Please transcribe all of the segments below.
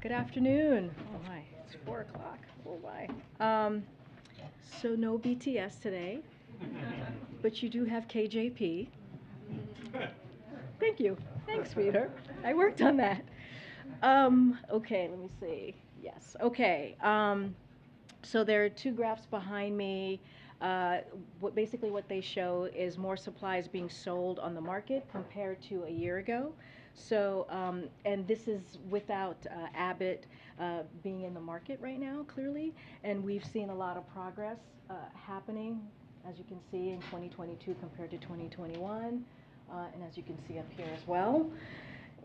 Good afternoon. Oh my, it's 4 o'clock. Oh my. So no BTS today, but you do have KJP. Thank you. Thanks, Peter. I worked on that. Okay, let me see. Yes. Okay. So there are two graphs behind me. Basically what they show is more supplies being sold on the market compared to a year ago. So, and this is without Abbott being in the market right now, clearly. And we've seen a lot of progress happening, as you can see, in 2022 compared to 2021. And as you can see up here as well.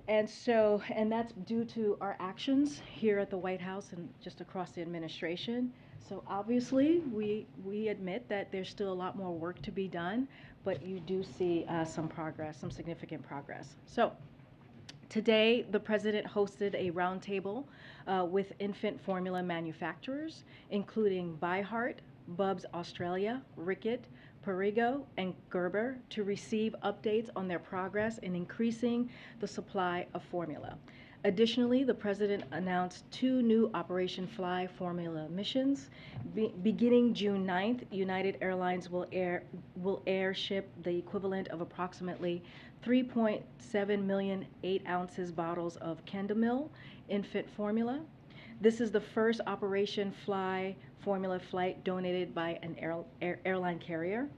And so, and that's due to our actions here at the White House and just across the administration. So obviously, we admit that there's still a lot more work to be done, but you do see some progress, some significant progress. So today, the president hosted a roundtable with infant formula manufacturers, including ByHeart, Bubs Australia, Ricket, Perrigo, and Gerber, to receive updates on their progress in increasing the supply of formula. Additionally, the president announced two new Operation Fly formula missions. Beginning June 9th, United Airlines will airship the equivalent of approximately 3.7 million 8 ounces bottles of Kendamil infant formula. This is the first Operation Fly formula flight donated by an airline carrier.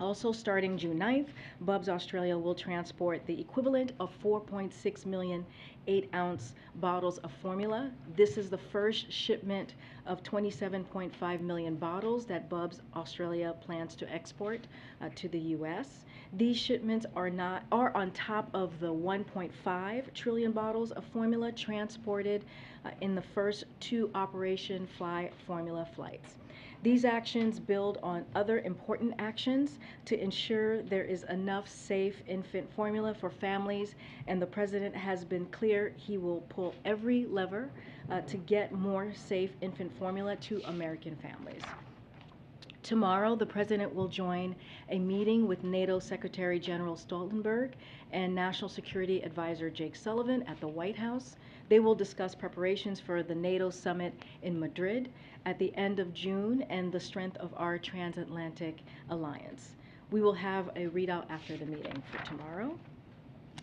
Also starting June 9th, Bubs Australia will transport the equivalent of 4.6 million 8-ounce bottles of formula. This is the first shipment of 27.5 million bottles that Bubs Australia plans to export to the U.S. These shipments are on top of the 1.5 trillion bottles of formula transported in the first two Operation Fly formula flights. These actions build on other important actions to ensure there is enough safe infant formula for families, and the president has been clear he will pull every lever to get more safe infant formula to American families. Tomorrow, the president will join a meeting with NATO Secretary General Stoltenberg and National Security Advisor Jake Sullivan at the White House. They will discuss preparations for the NATO summit in Madrid at the end of June and the strength of our transatlantic alliance. We will have a readout after the meeting for tomorrow.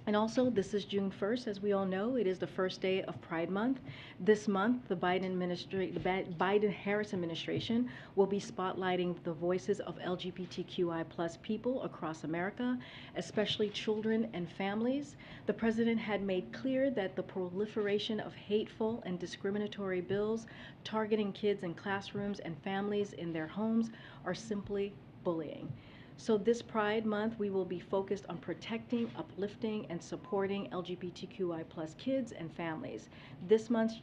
And also, this is June 1st, as we all know. It is the first day of Pride Month. This month, the Biden-Harris administration will be spotlighting the voices of LGBTQI+ people across America, especially children and families. The president had made clear that the proliferation of hateful and discriminatory bills targeting kids in classrooms and families in their homes are simply bullying. So this Pride Month, we will be focused on protecting, uplifting, and supporting LGBTQI+ kids and families. This month,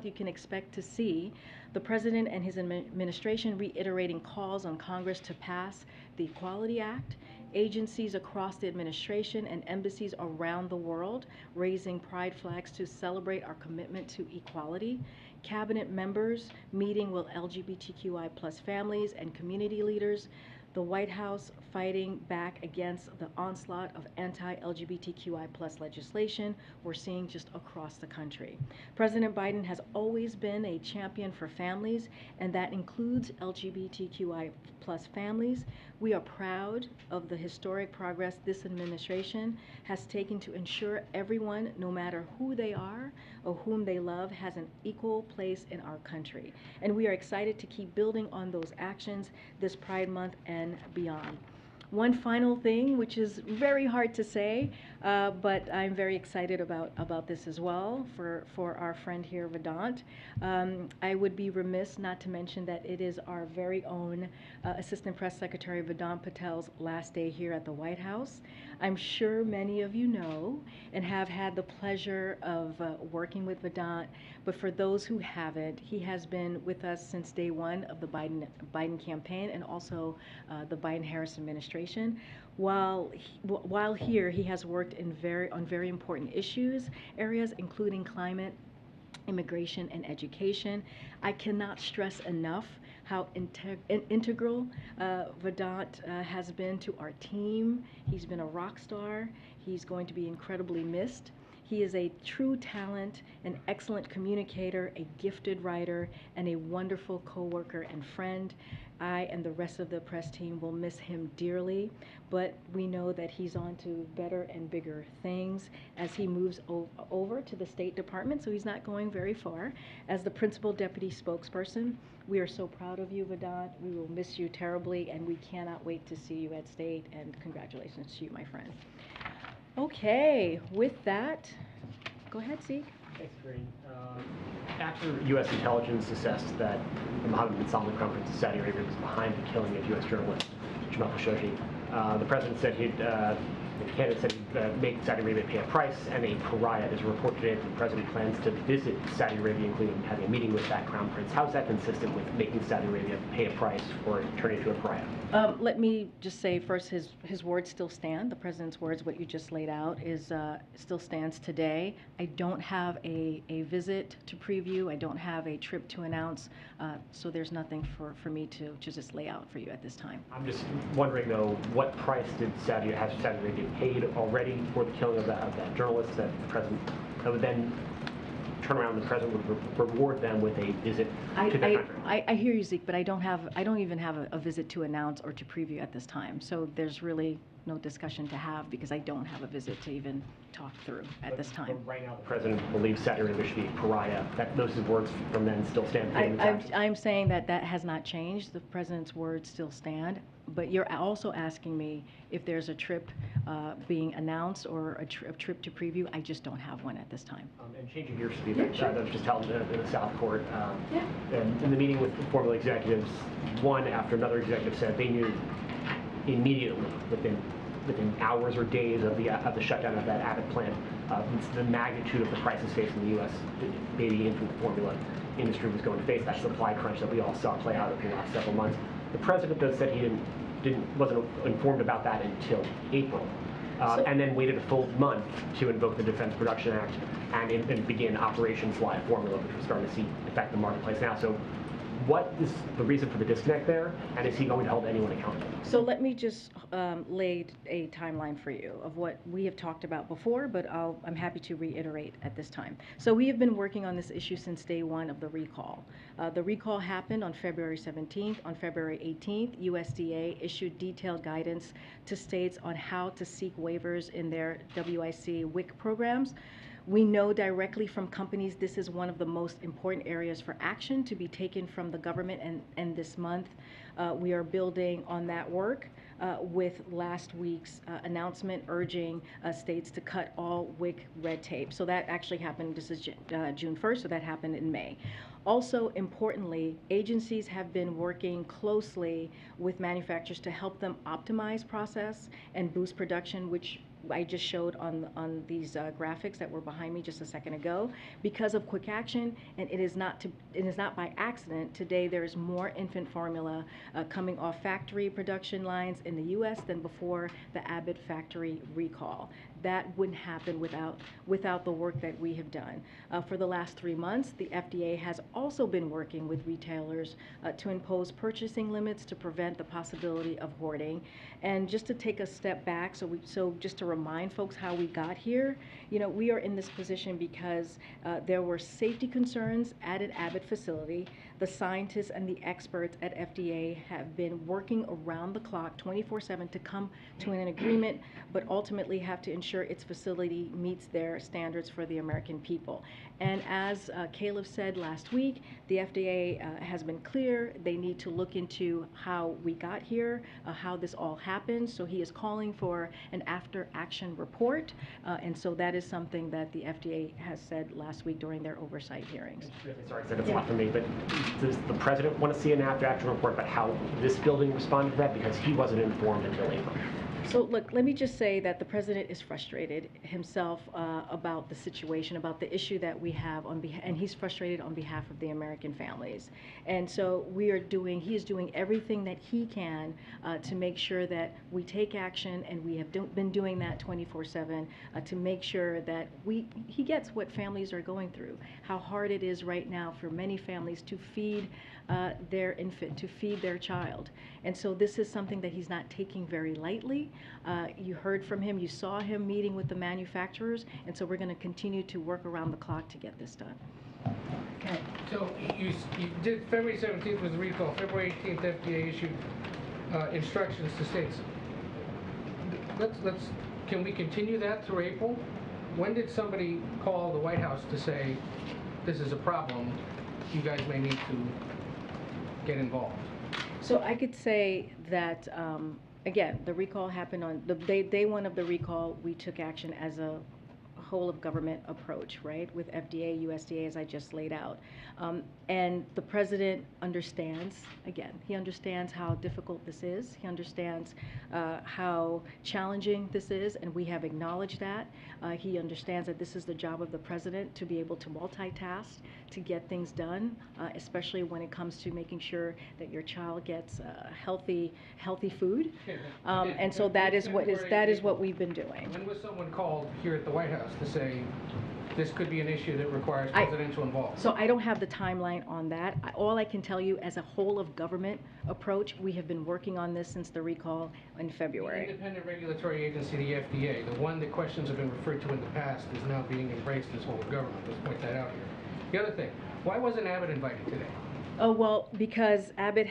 you can expect to see the president and his administration reiterating calls on Congress to pass the Equality Act, agencies across the administration and embassies around the world raising pride flags to celebrate our commitment to equality, cabinet members meeting with LGBTQI+ families and community leaders, the White House fighting back against the onslaught of anti-LGBTQI+ legislation we're seeing just across the country. President Biden has always been a champion for families, and that includes LGBTQI+ families. We are proud of the historic progress this administration has taken to ensure everyone, no matter who they are or whom they love, has an equal place in our country. And we are excited to keep building on those actions this Pride Month and beyond. One final thing, which is very hard to say, but I'm very excited about this as well for our friend here, Vedant. I would be remiss not to mention that it is our very own Assistant Press Secretary Vedant Patel's last day here at the White House. I'm sure many of you know and have had the pleasure of working with Vedant, but for those who haven't, he has been with us since day one of the Biden campaign and also the Biden-Harris administration. While here, he has worked on very important areas, including climate, immigration, and education. I cannot stress enough how integral Vedant has been to our team. He's been a rock star. He's going to be incredibly missed. He is a true talent, an excellent communicator, a gifted writer, and a wonderful coworker and friend. I and the rest of the press team will miss him dearly, but we know that he's on to better and bigger things as he moves over to the State Department, so he's not going very far. As the principal deputy spokesperson, we are so proud of you, Vedant. We will miss you terribly, and we cannot wait to see you at State, and congratulations to you, my friend. Okay, with that, go ahead, Zeke. Thanks, Karine. After U.S. intelligence assessed that the Mohammed bin Salman Crown Prince of Saudi Arabia was behind the killing of U.S. journalist Jamal Khashoggi, the president said the candidate said he'd make Saudi Arabia pay a price, and a pariah. There's a report today that the president plans to visit Saudi Arabia, including having a meeting with that crown prince. How is that consistent with making Saudi Arabia pay a price or turn into a pariah? Let me just say first, his words still stand. The president's words, what you just laid out, is still stands today. I don't have a visit to preview. I don't have a trip to announce. So there's nothing for me to just lay out for you at this time. I'm just wondering, though, what price did Saudi Arabia paid already for the killing of that journalist that the president would then turn around and the president would reward them with a visit to their country? I hear you, Zeke, but I don't even have a visit to announce or to preview at this time. So there's really no discussion to have because I don't have a visit to even talk through at this time. But right now, the president believes Saudi Arabia should be a pariah. Those words from then still stand. I'm saying that has not changed. The president's words still stand. But you're also asking me if there's a trip being announced or a trip to preview. I just don't have one at this time. And changing gears to the event that was just held in the South Court. Yeah. And in the meeting with former executives, one after another executive said they knew immediately, within hours or days of the shutdown of that Abbott plant, the magnitude of the crisis facing the U.S. baby infant formula industry was going to face, that supply crunch that we all saw play out over the last several months. The president does said he wasn't informed about that until April, and then waited a full month to invoke the Defense Production Act and begin Operation Fly Formula, which we're starting to see affect the marketplace now. So what is the reason for the disconnect there, and is he going to hold anyone accountable? So let me just lay a timeline for you of what we have talked about before, but I'm happy to reiterate at this time. So we have been working on this issue since day one of the recall. The recall happened on February 17th. On February 18th, USDA issued detailed guidance to states on how to seek waivers in their WIC programs. We know directly from companies this is one of the most important areas for action to be taken from the government, and this month we are building on that work with last week's announcement urging states to cut all WIC red tape. So that actually happened, this is June 1st, so that happened in May. Also, importantly, agencies have been working closely with manufacturers to help them optimize process and boost production, which I just showed on these graphics that were behind me just a second ago. Because of quick action, and it is not by accident, today there is more infant formula coming off factory production lines in the U.S. than before the Abbott factory recall. That wouldn't happen without the work that we have done. For the last 3 months, the FDA has also been working with retailers to impose purchasing limits to prevent the possibility of hoarding. And just to take a step back, so just to remind folks how we got here, we are in this position because there were safety concerns at an Abbott facility. The scientists and the experts at FDA have been working around the clock 24/7 to come to an agreement, but ultimately have to ensure its facility meets their standards for the American people. And as Caleb said last week, the FDA has been clear. They need to look into how we got here, how this all happened. So he is calling for an after-action report. And so that is something that the FDA has said last week during their oversight hearings. Sorry, I said it's a lot for me, but does the president want to see an after-action report about how this building responded to that? Because he wasn't informed until April. So look, let me just say that the president is frustrated himself about the situation, about the issue that we have and he's frustrated on behalf of the American families. And so he is doing everything that he can to make sure that we take action, and we have been doing that 24/7 to make sure that he gets what families are going through, how hard it is right now for many families to feed their infant, to feed their child. And so this is something that he's not taking very lightly. You heard from him, you saw him meeting with the manufacturers, and so we're going to continue to work around the clock to get this done. Okay. So you did, February 17th was the recall, February 18th FDA issued instructions to states. Can we continue that through April? When did somebody call the White House to say, this is a problem, you guys may need to get involved? So I could say that, again, the recall happened on the day one of the recall. We took action as a whole of government approach, right, with FDA, USDA, as I just laid out. And the president understands, again, he understands how difficult this is. He understands how challenging this is, and we have acknowledged that. He understands that this is the job of the president to be able to multitask, to get things done, especially when it comes to making sure that your child gets healthy food. And so that is what we've been doing. When was someone called here at the White House to say this could be an issue that requires presidential involvement? So I don't have the timeline on that. All I can tell you, as a whole of government approach, we have been working on this since the recall in February. The independent regulatory agency, the FDA, the one that questions have been referred to in the past, is now being embraced as whole of government. Let's point that out here. The other thing, why wasn't Abbott invited today? Oh, well, because Abbott,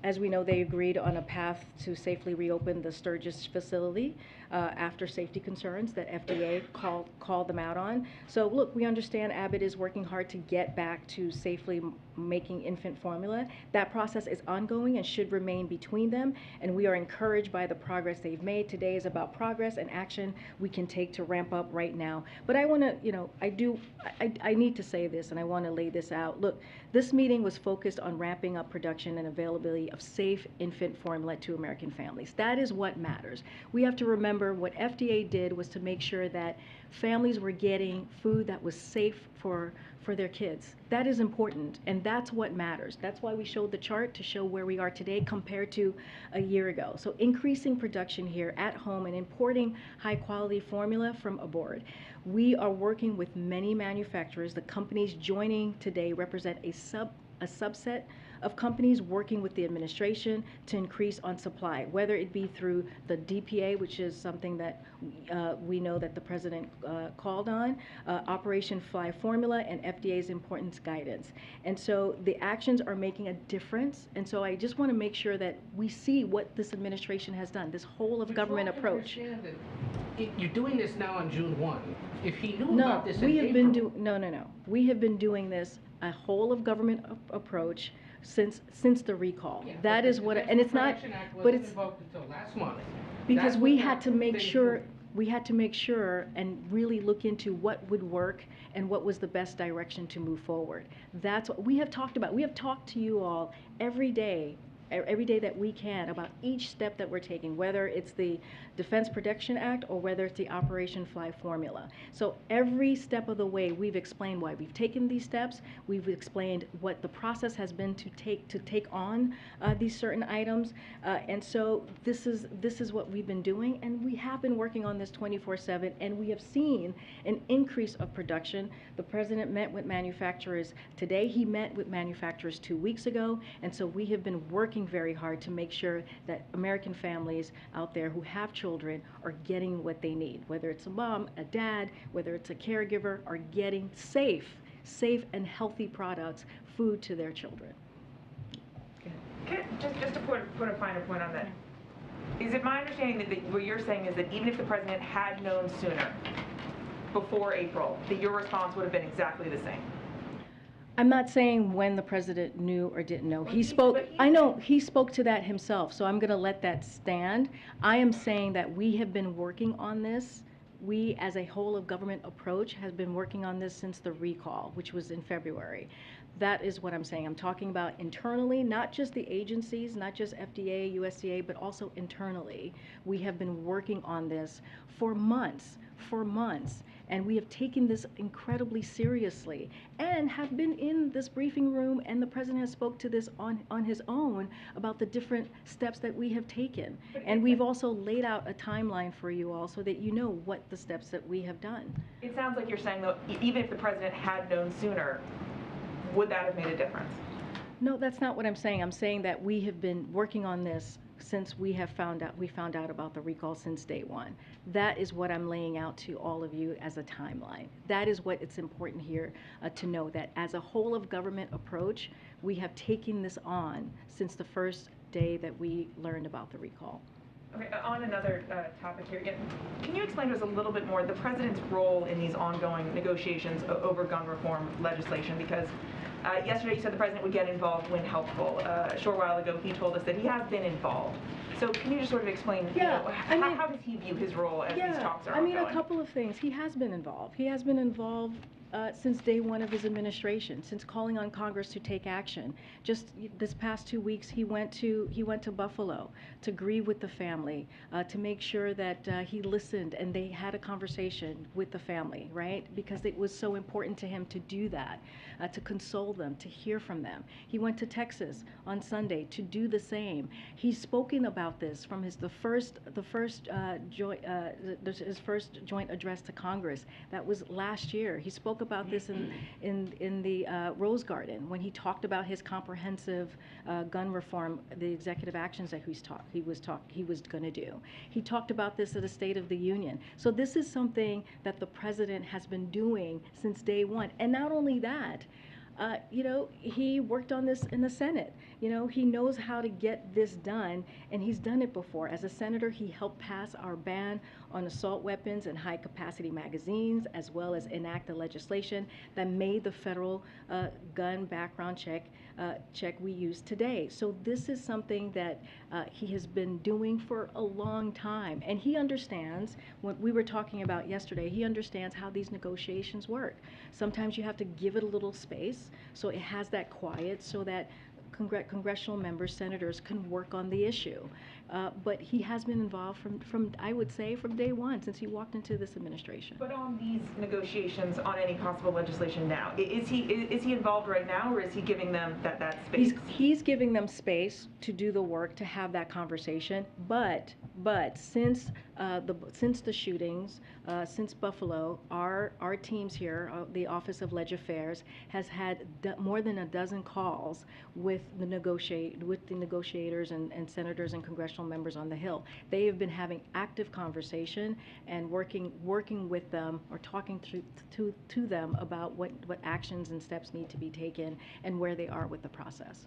as we know, they agreed on a path to safely reopen the Sturgis facility after safety concerns that FDA called them out on. So look, we understand Abbott is working hard to get back to safely making infant formula. That process is ongoing and should remain between them, and we are encouraged by the progress they've made. Today is about progress and action we can take to ramp up right now. But I want to, I need to say this, and I want to lay this out. Look, this meeting was focused on ramping up production and availability of safe infant formula to American families. That is what matters. We have to remember what FDA did was to make sure that families were getting food that was safe for their kids. That is important, and that's what matters. That's why we showed the chart to show where we are today compared to a year ago. So increasing production here at home and importing high quality formula from abroad. We are working with many manufacturers. The companies joining today represent a subset of companies working with the administration to increase on supply, whether it be through the DPA, which is something that we know that the president called on, Operation Fly Formula, and FDA's importance guidance. And so the actions are making a difference. And so I just want to make sure that we see what this administration has done, this whole of government approach. You're doing this now on June 1. If he knew about this in we have April, no. We have been doing this, a whole of government approach, since the recall. Yeah, that is what, and it's not, but it's invoked until last month. because we had to make sure. We had to make sure and really look into what would work and what was the best direction to move forward. That's what we have talked about. We have talked to you all every day that we can about each step that we're taking, whether it's the Defense Production Act or whether it's the Operation Fly Formula. So every step of the way, we've explained why we've taken these steps. We've explained what the process has been to take on these certain items. And so this is what we've been doing, and we have been working on this 24/7, and we have seen an increase of production. The president met with manufacturers today. He met with manufacturers 2 weeks ago, and so we have been working very hard to make sure that American families out there who have children are getting what they need, whether it's a mom, a dad, whether it's a caregiver, are getting safe and healthy products, food to their children. Just to put a finer point on that, is it my understanding that what you're saying is that even if the president had known sooner, before April, that your response would have been exactly the same? I'm not saying when the president knew or didn't know. He spoke, I know, he spoke to that himself, so I'm going to let that stand. I am saying that we have been working on this. We, as a whole of government approach, has been working on this since the recall, which was in February. That is what I'm saying. I'm talking about internally, not just the agencies, not just FDA, USDA, but also internally. We have been working on this for months, and we have taken this incredibly seriously and have been in this briefing room, and the president has spoke to this on his own about the different steps that we have taken. And we've also laid out a timeline for you all so that you know what the steps that we have done. It sounds like you're saying, though, even if the president had known sooner, would that have made a difference? No, that's not what I'm saying. I'm saying that we have been working on this since we found out about the recall since day one. That is what I'm laying out to all of you as a timeline. That is what it's important here to know, that as a whole of government approach, we have taken this on since the first day that we learned about the recall. Okay, on another topic here, again, can you explain to us a little bit more the president's role in these ongoing negotiations over gun reform legislation? Because yesterday you said the president would get involved when helpful. A short while ago he told us that he has been involved. So can you just sort of explain, how does he view his role as these talks are ongoing? A couple of things. He has been involved. He has been involved since day one of his administration, since calling on Congress to take action. Just this past 2 weeks, he went to Buffalo to grieve with the family, to make sure that he listened and they had a conversation with the family, right? Because it was so important to him to do that, to console them, to hear from them. He went to Texas on Sunday to do the same. He's spoken about this from his first joint address to Congress. That was last year. He spoke about this in the Rose Garden when he talked about his comprehensive gun reform, the executive actions that he was going to do. He talked about this at a State of the Union. So this is something that the president has been doing since day one. And not only that, he worked on this in the Senate. He knows how to get this done, and he's done it before. As a senator, he helped pass our ban on assault weapons and high-capacity magazines, as well as enact the legislation that made the federal gun background check we use today. So this is something that he has been doing for a long time, and he understands what we were talking about yesterday. He understands how these negotiations work. Sometimes you have to give it a little space so it has that quiet, so that congressional members, senators can work on the issue. But he has been involved from I would say, from day one, since he walked into this administration. But on these negotiations on any possible legislation now, is he involved right now, or is he giving them that space? He's giving them space to do the work, to have that conversation. But since the shootings, since Buffalo, our teams here, the Office of Leg Affairs, has had more than a dozen calls with the negotiators and senators and congressional members on the Hill. They have been having active conversation and working with them, or talking to them about what actions and steps need to be taken and where they are with the process.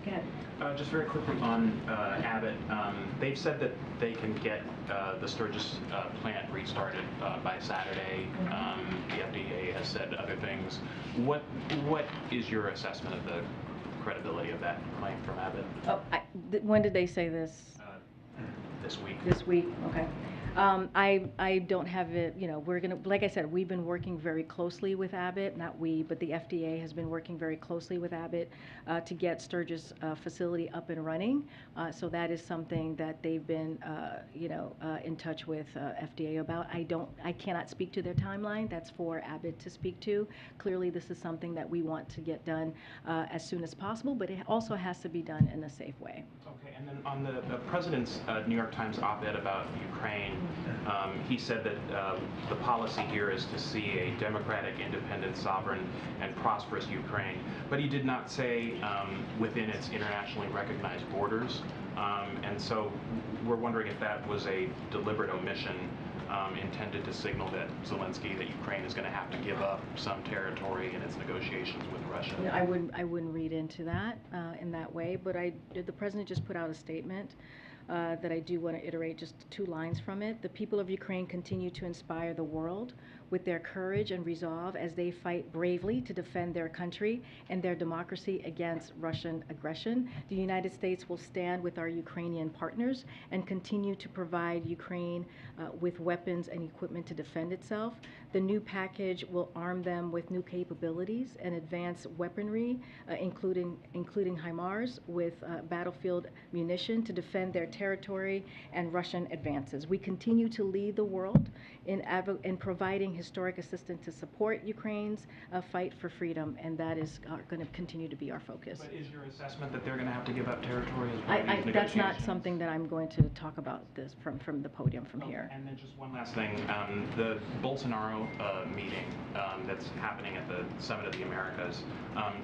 Go ahead. Just very quickly on Abbott, they've said that they can get the Sturgis plant restarted by Saturday. The FDA has said other things. What is your assessment of the credibility of that claim from Abbott? When did they say this? This week. This week, okay. I don't have it, we're gonna, like I said, we've been working very closely with Abbott, not we, but the FDA has been working very closely with Abbott to get Sturgis facility up and running. So that is something that they've been, in touch with FDA about. I cannot speak to their timeline. That's for Abbott to speak to. Clearly, this is something that we want to get done as soon as possible, but it also has to be done in a safe way. Okay, and then on the president's New York Times op-ed about Ukraine, he said that the policy here is to see a democratic, independent, sovereign, and prosperous Ukraine. But he did not say within its internationally recognized borders. And so we're wondering if that was a deliberate omission intended to signal that that Ukraine is going to have to give up some territory in its negotiations with Russia. I wouldn't read into that in that way, but the president just put out a statement that I do want to iterate just 2 lines from it. The people of Ukraine continue to inspire the world with their courage and resolve as they fight bravely to defend their country and their democracy against Russian aggression. The United States will stand with our Ukrainian partners and continue to provide Ukraine with weapons and equipment to defend itself. The new package will arm them with new capabilities and advanced weaponry, including HIMARS, with battlefield munition to defend their territory and Russian advances. We continue to lead the world in providing historic assistance to support Ukraine's fight for freedom, and that is going to continue to be our focus. But is your assessment that they're going to have to give up territory as part of these negotiations? That's not something that I'm going to talk about this from the podium from here. And then just one last thing. The Bolsonaro tomorrow meeting that's happening at the Summit of the Americas.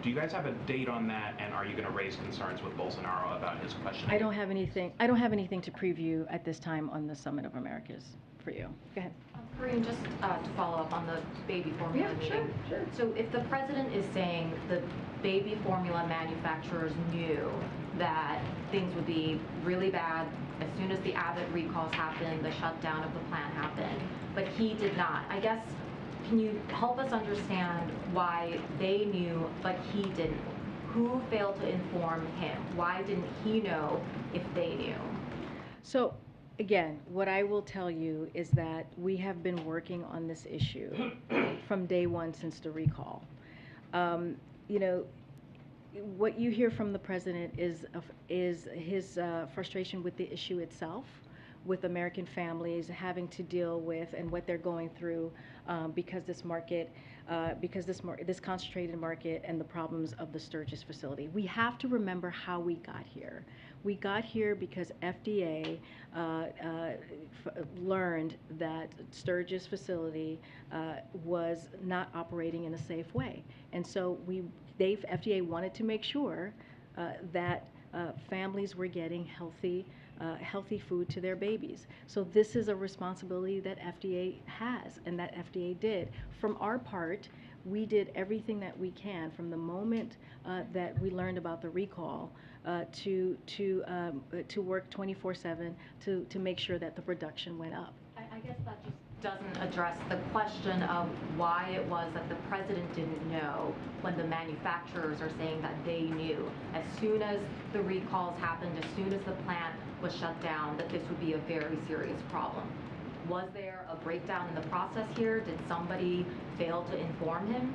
Do you guys have a date on that, and are you going to raise concerns with Bolsonaro about his questioning? I don't have anything to preview at this time on the Summit of Americas for you. Go ahead. Karine, just to follow up on the baby formula meeting. Sure. So if the president is saying the baby formula manufacturers knew that things would be really bad as soon as the Abbott recalls happened, the shutdown of the plant happened, but he did not, I guess, can you help us understand why they knew but he didn't? Who failed to inform him? Why didn't he know if they knew? So, again, what I will tell you is that we have been working on this issue from day one since the recall. You know, what you hear from the president is his frustration with the issue itself, with American families having to deal with and what they're going through because this concentrated market and the problems of the Sturgis facility. We have to remember how we got here. We got here because FDA learned that Sturgis facility was not operating in a safe way, and so FDA wanted to make sure that families were getting healthy food to their babies. So this is a responsibility that FDA has and that FDA did. From our part, we did everything that we can from the moment that we learned about the recall to work 24/7 to make sure that the production went up. I guess that just doesn't address the question of why it was that the president didn't know when the manufacturers are saying that they knew as soon as the recalls happened, as soon as the plant was shut down, that this would be a very serious problem. Was there a breakdown in the process here? Did somebody fail to inform him?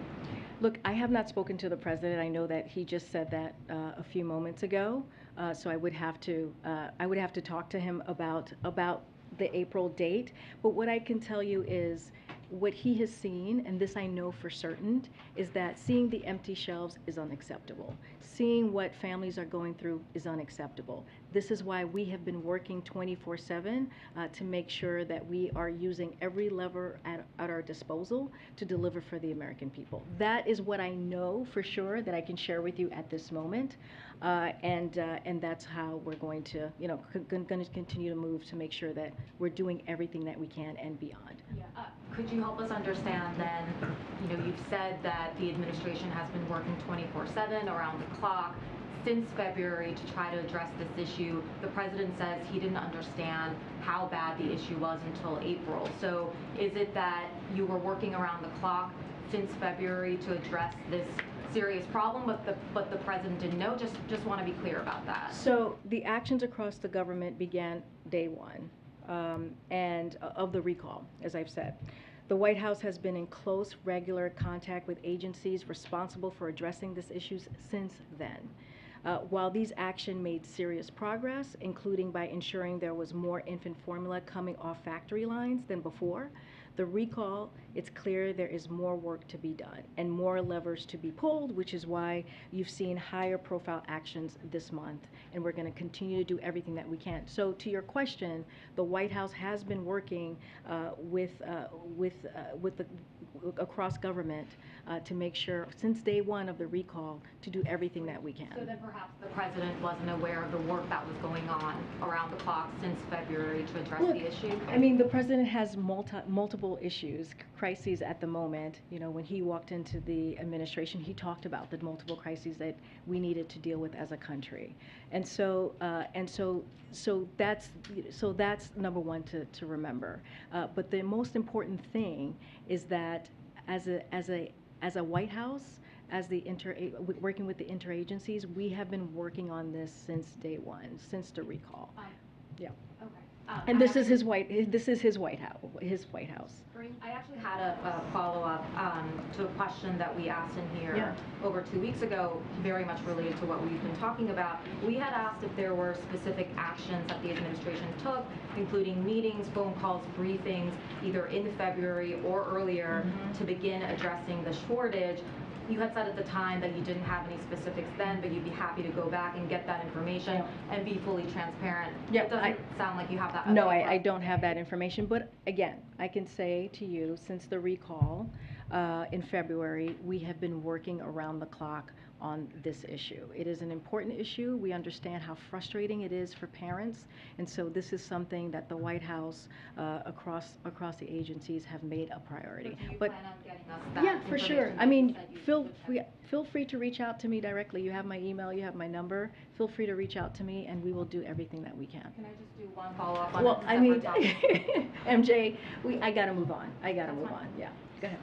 Look, I have not spoken to the president. I know that he just said that a few moments ago, so I would have to talk to him about the April date. But what I can tell you is what he has seen, and this I know for certain, is that seeing the empty shelves is unacceptable. Seeing what families are going through is unacceptable. This is why we have been working 24/7 to make sure that we are using every lever at our disposal to deliver for the American people. That is what I know for sure that I can share with you at this moment, and that's how we're going to, going to continue to move to make sure that we're doing everything that we can and beyond. Yeah. Could you help us understand then, you've said that the administration has been working 24/7 around the clock since February to try to address this issue. The president says he didn't understand how bad the issue was until April. So is it that you were working around the clock since February to address this serious problem, but the president didn't know? Just want to be clear about that. So the actions across the government began day one, and of the recall, as I've said. The White House has been in close, regular contact with agencies responsible for addressing these issues since then. While these actions made serious progress, including by ensuring there was more infant formula coming off factory lines than before, the recall, it's clear there is more work to be done and more levers to be pulled, which is why you've seen higher profile actions this month, and we're going to continue to do everything that we can. So to your question, the White House has been working across government to make sure, since day one of the recall, to do everything that we can. So then perhaps the president wasn't aware of the work that was going on around the clock since February to address the issue? I mean, the president has multiple issues, crises at the moment. When he walked into the administration, he talked about the multiple crises that we needed to deal with as a country. And so that's number one to remember. But the most important thing is that as a White House, working with the interagencies, we have been working on this since day one, since the recall. Yeah. Okay. And this is his White House. I actually had a follow-up to a question that we asked in here over 2 weeks ago, very much related to what we've been talking about. We had asked if there were specific actions that the administration took, including meetings, phone calls, briefings, either in February or earlier, to begin addressing the shortage. you had said at the time that you didn't have any specifics then, but you'd be happy to go back and get that information and be fully transparent. Yeah, It doesn't sound like you have that. No, update I for us don't have today. that information, but again, I can say to you, since the recall in February, we have been working around the clock on this issue. It is an important issue. We understand how frustrating it is for parents, and so this is something that the White House, across the agencies, have made a priority. Do you But plan on getting us that yeah, for sure. information I that you mean, said you feel would have? free to reach out to me directly. You have my email, you have my number. Feel free to reach out to me, and we will do everything that we can. Can I just do one follow-up on Well, a I mean, separate topic? MJ, I gotta move on. I gotta That's move fine. on. Yeah, go ahead.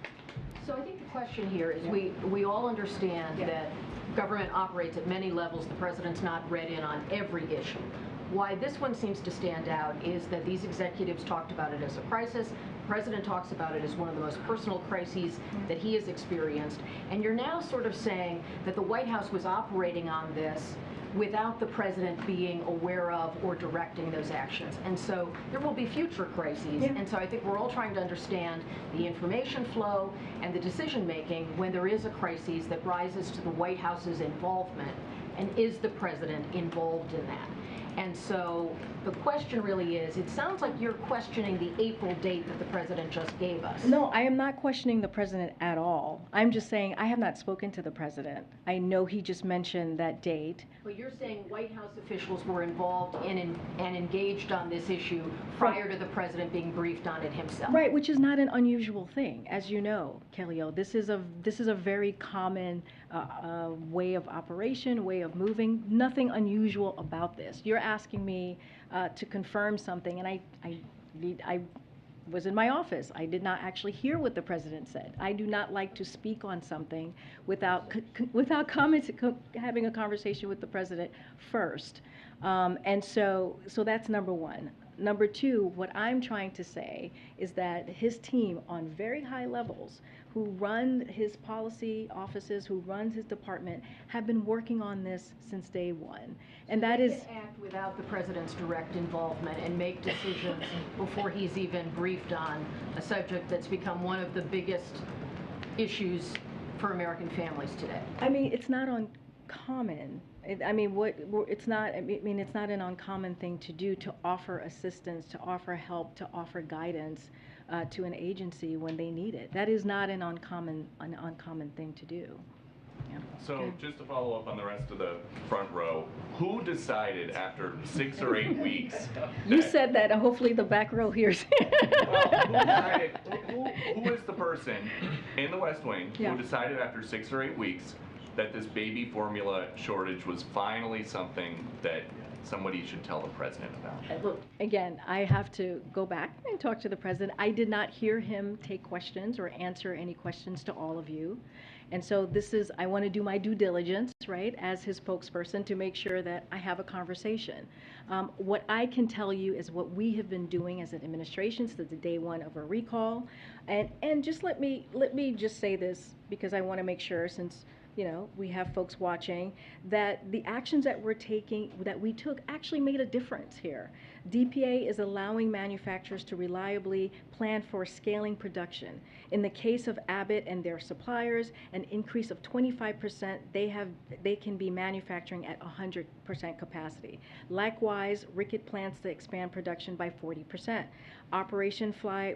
So I think the question here is we all understand Yeah. that government operates at many levels. The president's not read in on every issue. Why this one seems to stand out is that these executives talked about it as a crisis. The president talks about it as one of the most personal crises that he has experienced. And you're now sort of saying that the White House was operating on this without the president being aware of or directing those actions. And so there will be future crises. Yeah. And so I think we're all trying to understand the information flow and the decision-making when there is a crisis that rises to the White House's involvement, and is the president involved in that? And so the question really is, it sounds like you're questioning the April date that the president just gave us. No, I am not questioning the president at all. I'm just saying I have not spoken to the president. I know he just mentioned that date. But you're saying White House officials were involved in and engaged on this issue prior to the president being briefed on it himself. Right, which is not an unusual thing, as you know, Kellyo. This is a very common way of operation, way of moving. Nothing unusual about this. You're asking me to confirm something, and I was in my office. I did not actually hear what the president said. I do not like to speak on something without having a conversation with the president first. And so that's number one. Number two, what I'm trying to say is that his team on very high levels, who run his policy offices, who runs his department, have been working on this since day one. And that is... They can act without the president's direct involvement and make decisions before he's even briefed on a subject that's become one of the biggest issues for American families today. I mean, it's not uncommon. It's not an uncommon thing to do, to offer assistance, to offer help, to offer guidance to an agency when they need it. That is not an uncommon thing to do. Yeah. So Okay. just to follow up on the rest of the front row, who decided after 6 or 8 weeks? You said that, and hopefully the back row hears. Who is the person in the West Wing Yeah. who decided after 6 or 8 weeks that this baby formula shortage was finally something that somebody should tell the president about? Look, again, I have to go back and talk to the president. I did not hear him take questions or answer any questions to all of you. And so I want to do my due diligence, right, as his spokesperson, to make sure that I have a conversation. What I can tell you is what we have been doing as an administration since the day one of a recall. And just let me just say this, because I want to make sure, since we have folks watching, that the actions that we took actually made a difference here. DPA is allowing manufacturers to reliably plan for scaling production. In the case of Abbott and their suppliers, an increase of 25%, they can be manufacturing at 100% capacity. Likewise, Rickett plans to expand production by 40%. Operation Fly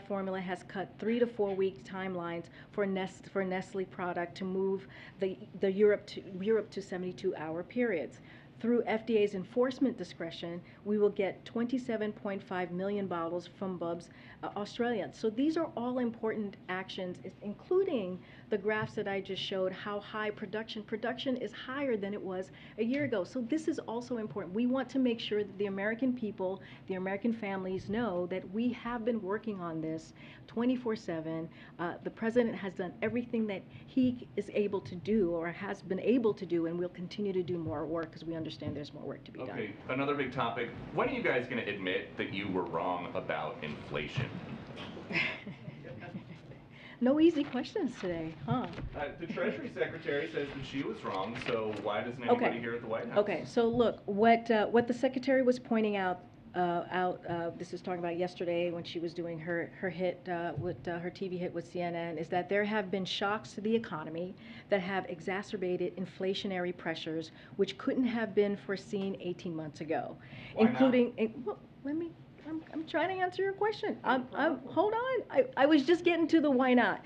Formula has cut 3 to 4 week timelines for Nestle product to move the Europe to 72-hour periods. Through FDA's enforcement discretion, we will get 27.5 million bottles from Bubs Australia. So these are all important actions, including the graphs that I just showed, how high production is higher than it was a year ago. So this is also important. We want to make sure that the American people, the American families know that we have been working on this 24/7. The president has done everything that he is able to do, or has been able to do, and will continue to do more work, because we understand there's more work to be done. Okay, another big topic. When are you guys going to admit that you were wrong about inflation? No easy questions today, huh? The Treasury Secretary says that she was wrong, so why doesn't anybody here at the White House? Okay, so look, what the Secretary was pointing out this is talking about yesterday when she was doing her hit with her TV hit with CNN, is that there have been shocks to the economy that have exacerbated inflationary pressures which couldn't have been foreseen 18 months ago, including. Well, I'm trying to answer your question. Hold on. I was just getting to the why not.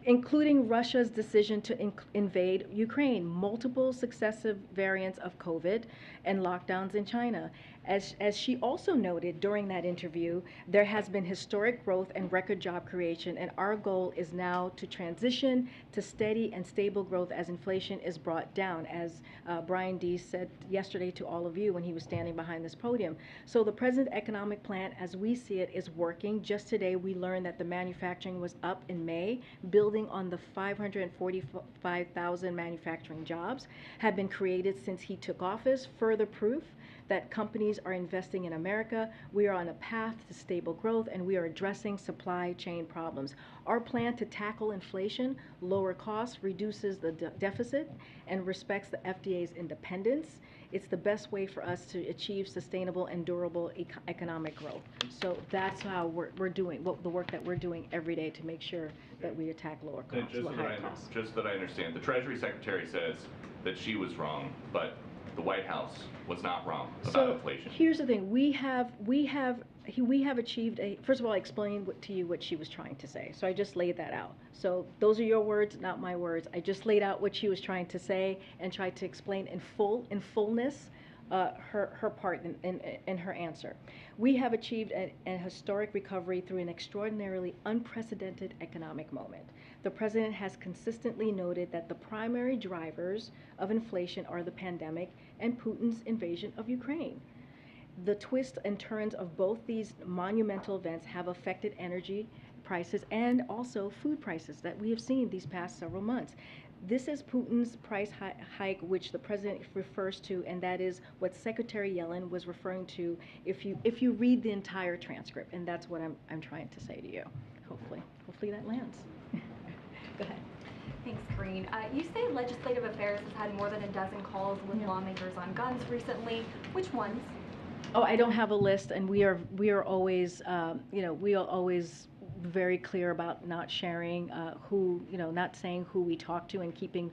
Including Russia's decision to invade Ukraine, multiple successive variants of COVID, and lockdowns in China. As she also noted during that interview, there has been historic growth and record job creation, and our goal is now to transition to steady and stable growth as inflation is brought down, as Brian Deese said yesterday to all of you when he was standing behind this podium. So the present economic plan, as we see it, is working. Just today, we learned that the manufacturing was up in May, building on the 545,000 manufacturing jobs have been created since he took office. Further proof that companies are investing in America. We are on a path to stable growth, and we are addressing supply chain problems. Our plan to tackle inflation, lower costs, reduces the deficit, and respects the FDA's independence. It's the best way for us to achieve sustainable and durable economic growth. So that's how we're doing, the work that we're doing every day to make sure that we attack lower costs, higher costs. Just that I understand, the Treasury Secretary says that she was wrong, but the White House was not wrong about inflation. Here's the thing: we have achieved a. First of all, I explained to you what she was trying to say, so I just laid that out. So those are your words, not my words. I just laid out what she was trying to say and tried to explain in fullness her part in her answer. We have achieved an historic recovery through an extraordinarily unprecedented economic moment. The President has consistently noted that the primary drivers of inflation are the pandemic and Putin's invasion of Ukraine. The twists and turns of both these monumental events have affected energy prices and also food prices that we have seen these past several months. This is Putin's price hike, which the President refers to, and that is what Secretary Yellen was referring to if you read the entire transcript, and that's what I'm trying to say to you. Hopefully that lands. Go ahead. Thanks, Karine. You say Legislative Affairs has had more than a dozen calls with lawmakers on guns recently. Which ones? Oh, I don't have a list, and we are always, we are always very clear about not sharing not saying who we talk to and keeping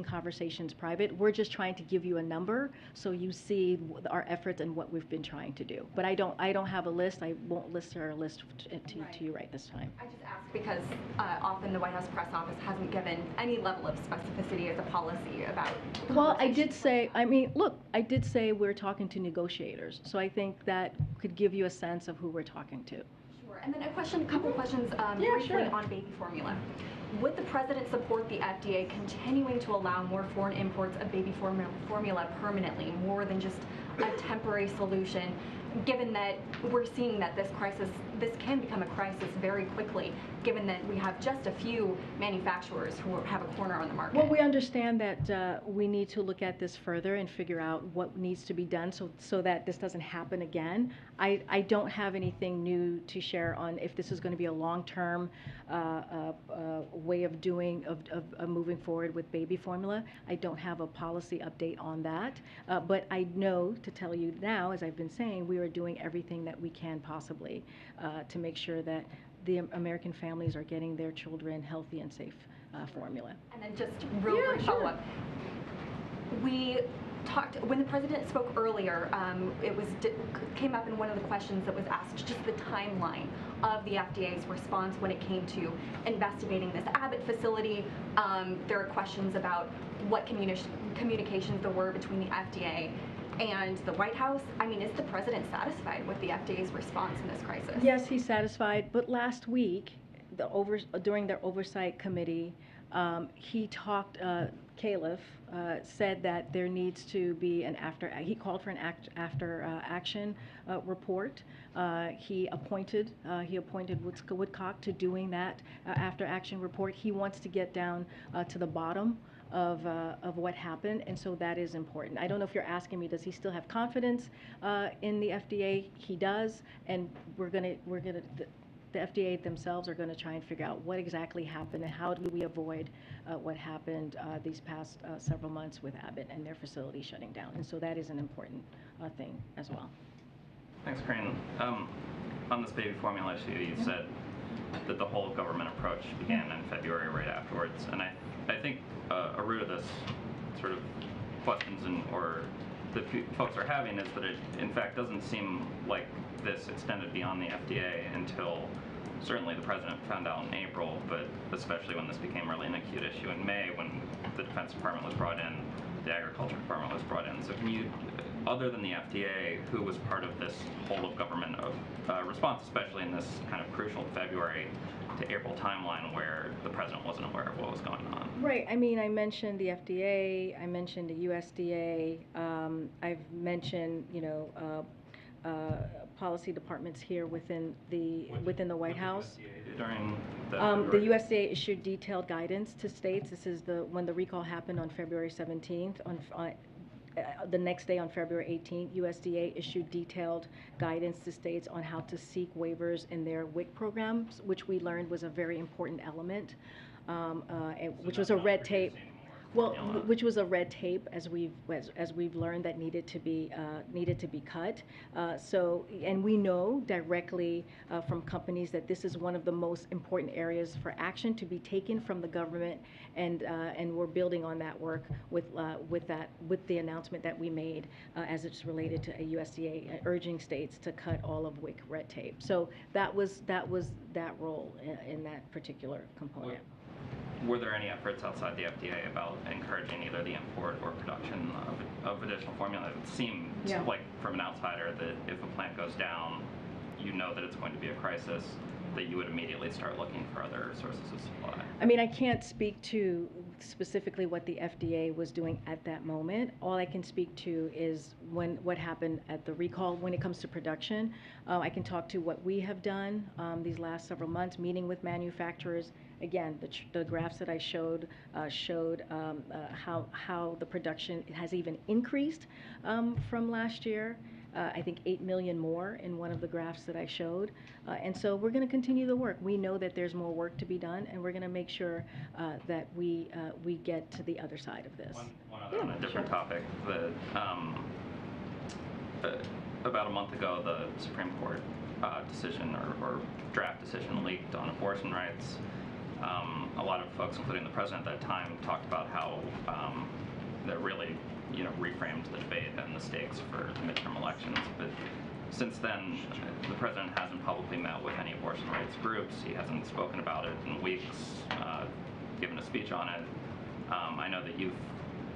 conversations private. We're just trying to give you a number so you see our efforts and what we've been trying to do. But I don't have a list. I won't list our list to you right this time. I just ask because often the White House press office hasn't given any level of specificity as a policy about. Well, I did say we're talking to negotiators, so I think that could give you a sense of who we're talking to. And then a couple of questions briefly on baby formula. Would the President support the FDA continuing to allow more foreign imports of baby formula permanently, more than just a temporary solution, given that we're seeing that this can become a crisis very quickly, given that we have just a few manufacturers who have a corner on the market? Well, we understand that we need to look at this further and figure out what needs to be done so that this doesn't happen again. I don't have anything new to share on if this is going to be a long-term way of moving forward with baby formula. I don't have a policy update on that, but I know to tell you now, as I've been saying, we are doing everything that we can possibly to make sure that the American families are getting their children healthy and safe formula. And then just real quick follow-up. We talked, when the President spoke earlier, came up in one of the questions that was asked, just the timeline of the FDA's response when it came to investigating this Abbott facility. There are questions about what communications there were between the FDA and the White House. I mean, is the President satisfied with the FDA's response in this crisis? Yes, he's satisfied. But last week, during their oversight committee, he talked. Califf said that there needs to be he called for an after action report. He appointed Woodcock to doing that after action report. He wants to get down to the bottom of what happened, and so that is important. I don't know if you're asking me, does he still have confidence in the FDA? He does, and the FDA themselves are going to try and figure out what exactly happened and how do we avoid what happened these past several months with Abbott and their facility shutting down. And so that is an important thing as well. Thanks, Karine. On this baby formula issue, you said that the whole government approach began in February right afterwards, and I think a root of this sort of questions or that folks are having is that it in fact doesn't seem like this extended beyond the FDA until certainly the president found out in April, but especially when this became really an acute issue in May when the Defense Department was brought in, the Agriculture Department was brought in. So can you, other than the FDA, who was part of this whole of government response, especially in this kind of crucial February to April timeline where the president wasn't aware of what was going on? Right. I mean, I mentioned the FDA. I mentioned the USDA. I've mentioned, policy departments here within the White House. During the USDA issued detailed guidance to states. This is when the recall happened on February 17th. The next day on February 18th, USDA issued detailed guidance to states on how to seek waivers in their WIC programs, which we learned was a very important element, which was a red tape. Well, which was a red tape, as we've learned, that needed to be cut. And we know directly from companies that this is one of the most important areas for action to be taken from the government, and we're building on that work with the announcement that we made as it's related to a USDA urging states to cut all of WIC red tape. So that was that role in that particular component. Were there any efforts outside the FDA about encouraging either the import or production of additional formula? It seemed like, from an outsider, that if a plant goes down, you know that it's going to be a crisis, that you would immediately start looking for other sources of supply. I mean, I can't speak to specifically what the FDA was doing at that moment. All I can speak to is what happened at the recall when it comes to production. I can talk to what we have done these last several months, meeting with manufacturers. Again, the graphs that I showed showed how the production has even increased from last year. I think 8 million more in one of the graphs that I showed. And so we're going to continue the work. We know that there's more work to be done, and we're going to make sure that we get to the other side of this. One other on a different topic. About a month ago, the Supreme Court decision or draft decision leaked on abortion rights. A lot of folks, including the president at that time, talked about how that really reframed the debate and the stakes for the midterm elections. But since then, the president hasn't publicly met with any abortion rights groups. He hasn't spoken about it in weeks, given a speech on it. I know that you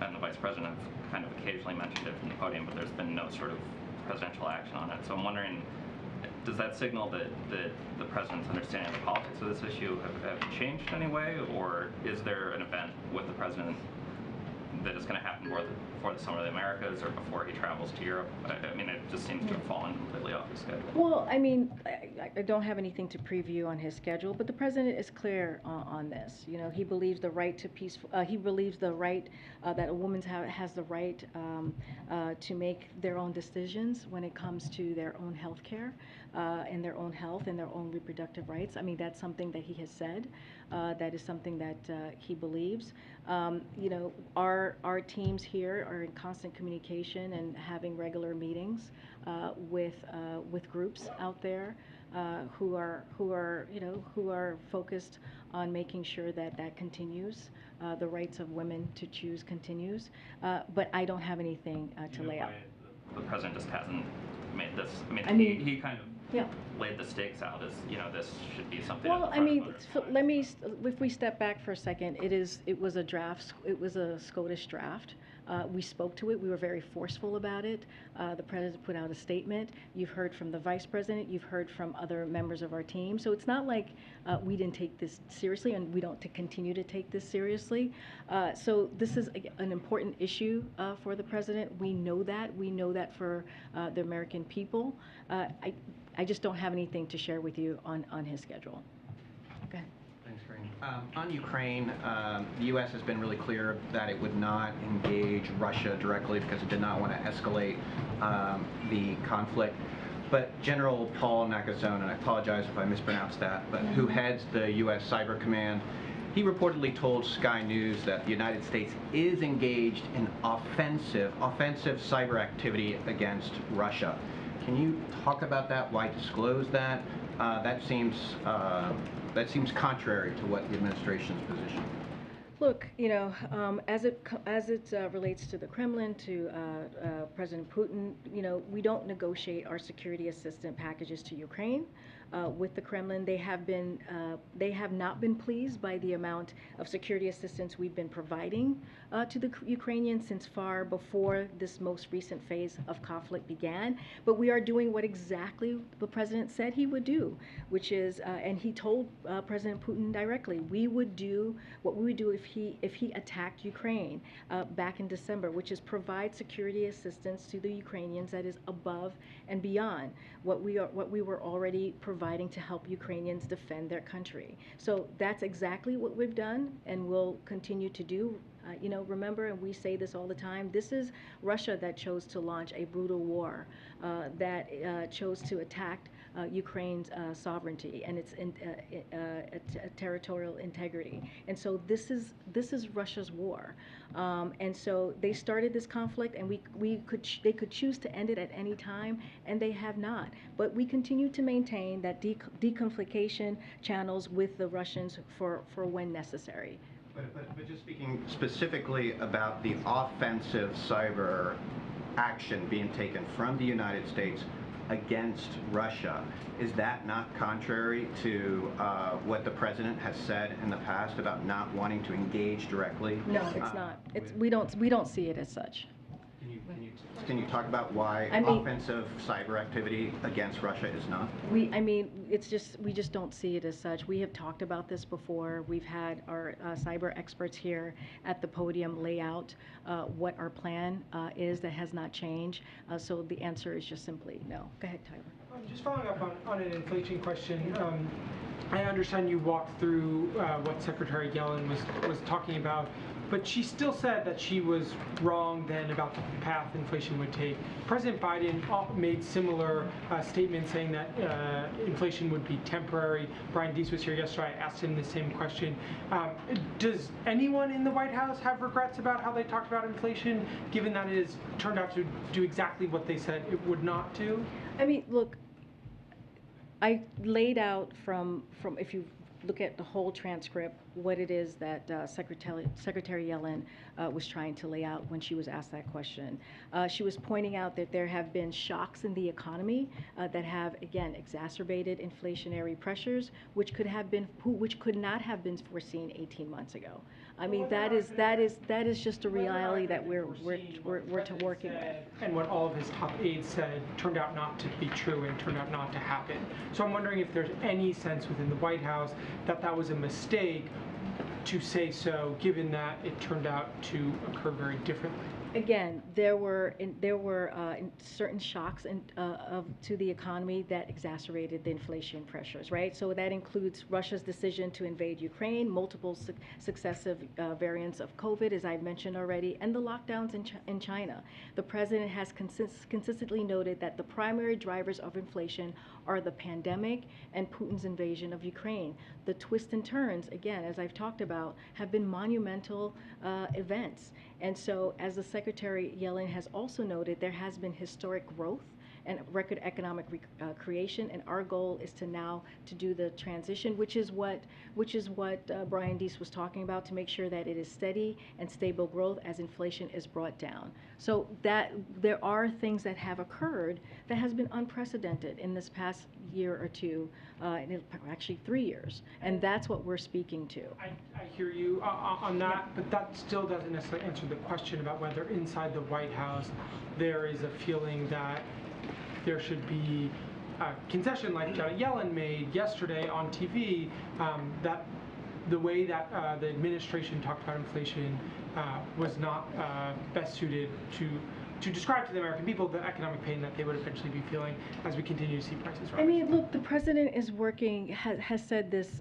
and the vice president have kind of occasionally mentioned it from the podium, but there's been no sort of presidential action on it. So I'm wondering, does that signal that the president's understanding of the politics of this issue have changed in any way, or is there an event with the president that is going to happen before the Summer of the Americas or before he travels to Europe? I mean, it just seems to have fallen completely off his schedule. Well, I mean, I don't have anything to preview on his schedule, but the president is clear on this. He believes the right to peaceful. He believes the right that a woman has the right to make their own decisions when it comes to their own health care and their own health and their own reproductive rights. I mean, that's something that he has said. That is something that he believes. Our teams here are in constant communication and having regular meetings with groups out there who are focused on making sure that continues. The rights of women to choose continues. But I don't have anything to lay out. The president just hasn't made this. I mean, he kind of laid the stakes out as this should be something. Well, I mean, if we step back for a second, it was a draft. It was a SCOTUS draft. We spoke to it. We were very forceful about it. The president put out a statement. You've heard from the vice president. You've heard from other members of our team. So it's not like we didn't take this seriously, and we don't continue to take this seriously. So this is an important issue for the president. We know that. We know that for the American people. I just don't have anything to share with you on his schedule. Okay. Thanks, Karine. On Ukraine, the U.S. has been really clear that it would not engage Russia directly because it did not want to escalate the conflict. But General Paul Nakasone, and I apologize if I mispronounced that, but who heads the U.S. Cyber Command, he reportedly told Sky News that the United States is engaged in offensive cyber activity against Russia. Can you talk about that? Why disclose that? That seems contrary to what the administration's position. Look, as it relates to the Kremlin, to President Putin, we don't negotiate our security assistance packages to Ukraine with the Kremlin. They have not been pleased by the amount of security assistance we've been providing to the Ukrainians since far before this most recent phase of conflict began. But we are doing what exactly the president said he would do, which is, and he told President Putin directly, we would do what we would do if he attacked Ukraine back in December, which is provide security assistance to the Ukrainians that is above and beyond what we were already providing to help Ukrainians defend their country. So that's exactly what we've done and will continue to do. Remember, and we say this all the time, this is Russia that chose to launch a brutal war, that chose to attack Ukraine's sovereignty and its territorial integrity. And so this is Russia's war. And so they started this conflict, and they could choose to end it at any time, and they have not. But we continue to maintain that deconfliction channels with the Russians for when necessary. But just speaking specifically about the offensive cyber action being taken from the United States against Russia, is that not contrary to what the president has said in the past about not wanting to engage directly? No, it's not. We don't see it as such. Can you talk about why offensive cyber activity against Russia is not? We just don't see it as such. We have talked about this before. We've had our cyber experts here at the podium lay out what our plan is that has not changed. So the answer is just simply no. Go ahead, Tyler. Just following up on an inflation question. I understand you walked through what Secretary Yellen was talking about, but she still said that she was wrong then about the path inflation would take. President Biden made similar statements saying that inflation would be temporary. Brian Deese was here yesterday. I asked him the same question. Does anyone in the White House have regrets about how they talked about inflation, given that it has turned out to do exactly what they said it would not do? I mean, look, I laid out from if you look at the whole transcript, what it is that Secretary Yellen was trying to lay out when she was asked that question. She was pointing out that there have been shocks in the economy that have, again, exacerbated inflationary pressures, which could not have been foreseen 18 months ago. I mean, that is just a reality that we're to working with. And what all of his top aides said turned out not to be true and turned out not to happen. So I'm wondering if there's any sense within the White House that was a mistake to say so, given that it turned out to occur very differently. Again, there were certain shocks to the economy that exacerbated the inflation pressures, right? So that includes Russia's decision to invade Ukraine, multiple successive variants of COVID, as I've mentioned already, and the lockdowns in China. The president has consistently noted that the primary drivers of inflation are the pandemic and Putin's invasion of Ukraine. The twists and turns, again, as I've talked about, have been monumental events. And so, as the Secretary Yellen has also noted, there has been historic growth and record economic creation, and our goal is to do the transition, which is what Brian Deese was talking about, to make sure that it is steady and stable growth as inflation is brought down. So that there are things that have occurred that has been unprecedented in this past year or two, actually 3 years, and that's what we're speaking to. I hear you on that, but that still doesn't necessarily answer the question about whether inside the White House there is a feeling that there should be a concession like Janet Yellen made yesterday on TV, that the way that the administration talked about inflation was not best suited to describe to the American people the economic pain that they would eventually be feeling as we continue to see prices rise. I mean, look, the president is working, has said this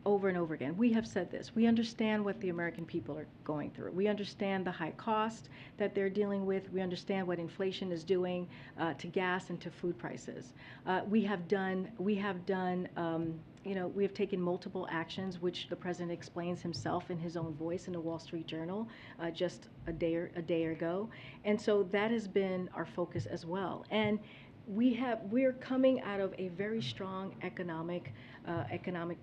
over and over again. We have said this. We understand what the American people are going through. We understand the high cost that they're dealing with. We understand what inflation is doing to gas and to food prices. We have taken multiple actions, which the president explains himself in his own voice in the Wall Street Journal just a day ago. And so that has been our focus as well. And we're coming out of a very strong economic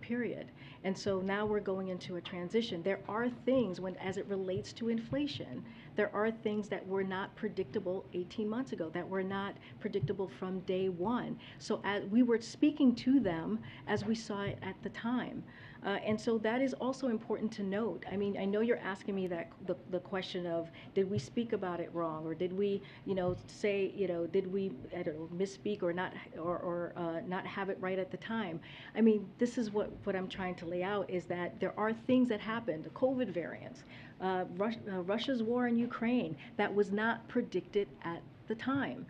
period, and so now we're going into a transition. There are things as it relates to inflation, there are things that were not predictable 18 months ago, that were not predictable from day one. So as we were speaking to them as we saw it at the time. And so that is also important to note. I mean, I know you're asking me that the question of, did we speak about it wrong, or did we, say, did we, I don't know, misspeak or not, or not have it right at the time? I mean, this is what I'm trying to lay out, is that there are things that happened, the COVID variants, Russia's war in Ukraine, that was not predicted at the time.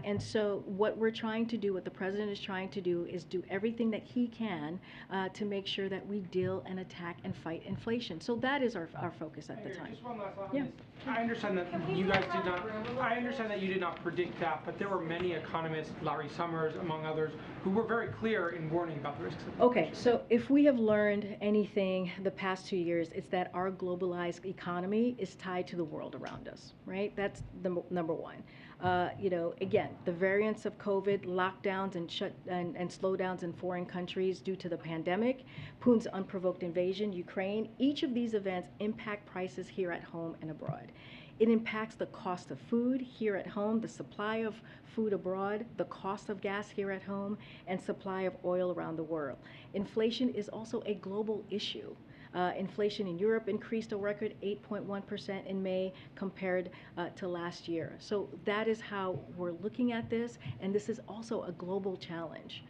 And so what we're trying to do, what the president is trying to do, is do everything that he can to make sure that we deal and attack and fight inflation. So that is our focus at the time. Just one last thought on Yeah. this. I understand that you guys did not. I understand that you did not predict that, but there were many economists, Larry Summers among others, who were very clear in warning about the risks of Okay, inflation. so if we have learned anything the past 2 years, it's that our globalized economy is tied to the world around us, right? That's the number one. Again, the variants of COVID, lockdowns and slowdowns in foreign countries due to the pandemic, Putin's unprovoked invasion, Ukraine, each of these events impact prices here at home and abroad. It impacts the cost of food here at home, the supply of food abroad, the cost of gas here at home, and supply of oil around the world. Inflation is also a global issue. Inflation in Europe increased a record 8.1% in May compared to last year. So that is how we're looking at this, and this is also a global challenge.